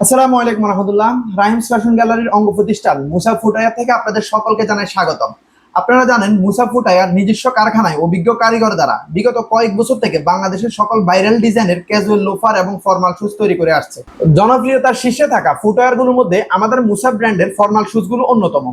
আসসালামু আলাইকুম রহমতুল্লাহ। রাহিমস ফ্যাশন গ্যালারির অঙ্গ প্রতিষ্ঠান মুসা ফুটায়ার থেকে আপনাদের সকলকে জানাই স্বাগতম। আপনারা জানেন মুসা ফুটায়ার নিজস্ব কারখানায় অভিজ্ঞ কারিগর দ্বারা বিগত কয়েক বছর থেকে বাংলাদেশের সকল ভাইরাল ডিজাইনের ক্যাজুয়াল লোফার এবং ফর্মাল শুজ তৈরি করে আসছে। জনপ্রিয়তার শীর্ষে থাকা ফুটওয়্যারগুলোর মধ্যে আমাদের মুসা ব্র্যান্ডের ফর্মাল শুজগুলো অন্যতম।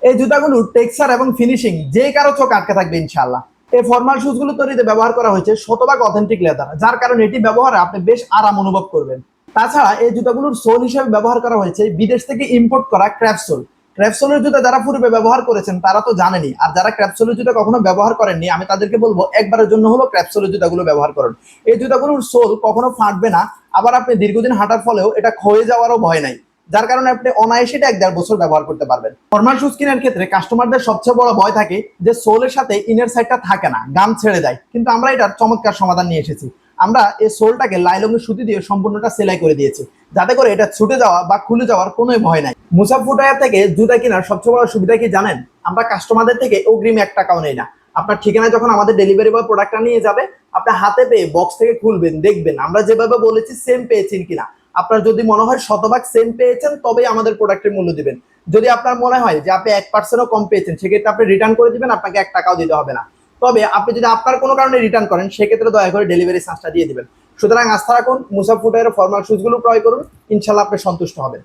এই জুতাগুলোর টেক্সচার এবং ফিনিশিং যে কারো চোখ আটকে থাকবে ইনশাআল্লাহ। এই ফর্মাল শুজগুলো তৈরিতে ব্যবহার করা হয়েছে শতভাগ অথেন্টিক লেদার, যার কারণে এটি ব্যবহারে আপনি বেশ আরাম অনুভব করবেন। তাছাড়া এই জুতাগুলোর সোল হিসেবে ব্যবহার করা হয়েছে বিদেশ থেকে ইম্পোর্ট করা ক্র্যাপসোল। ক্র্যাপসোলের জুতা যারা পূর্বে ব্যবহার করেছেন তারা তো জানেনই, আর যারা ক্র্যাপসোলের জুতা কখনো ব্যবহার করেননি আমি তাদেরকে বলবো একবারের জন্য হলো ক্র্যাপসোলের জুতাগুলো ব্যবহার করুন। এই জুতাগুলোর সোল কখনো ফাটবে না, আবার আপনি দীর্ঘদিন হাঁটার ফলেও এটা ক্ষয়ে যাওয়ারও ভয় নাই, যার কারণে আপনি অনায়াসে এটা 1-1.5 বছর ব্যবহার করতে পারবেন। ফর্মাল শুজ কেনার ক্ষেত্রে কাস্টমারদের সবচেয়ে বড় ভয় থাকে যে সোলের সাথে ইনার সাইডটা থাকে না, গাম ছেড়ে যায়, কিন্তু আমরা এটার চমৎকার সমাধান নিয়ে এসেছি। আমরা এই সোলটাকে লাইলনের সুতি দিয়ে সম্পূর্ণটা সেলাই করে দিয়েছি, যাতে করে এটা ছুটে যাওয়া বা খুলে যাওয়ার কোনো ভয় নাই। মুসা ফুটওয়্যার থেকে জুতা কেনার সবচেয়ে বড় সুবিধা কি জানেন? আমরা কাস্টমারদের থেকে অগ্রিম 1 টাকাও নেই না। আপনার ঠিকানায় যখন আমাদের ডেলিভারি বয় প্রোডাক্টটা নিয়ে যাবে, আপনি হাতে পেয়ে বক্স থেকে খুলবেন, দেখবেন আমরা যেভাবে বলেছি সেম পেয়েছেন কিনা। আপনার যদি মনে হয় শতভাগ সেম পেয়েছেন তবেই আমাদের প্রোডাক্টের মূল্য দিবেন। যদি আপনার মনে হয় যে আপনি 1%ও কম পেয়েছেন, সেক্ষেত্রে আপনি রিটার্ন করে দিবেন, আপনাকে 1 টাকাও দিতে হবে না। তবে আপনি যদি আপনার কোনো কারণে রিটার্ন করেন, সেক্ষেত্রে দয়া করে ডেলিভারি চার্জটা দিয়ে দিবেন। সুতরাং আস্থা রাখুন, মুসা ফুটওয়্যারের ফর্মাল শুজগুলো ক্রয় করুন, ইনশাল্লাহ আপনি সন্তুষ্ট হবেন।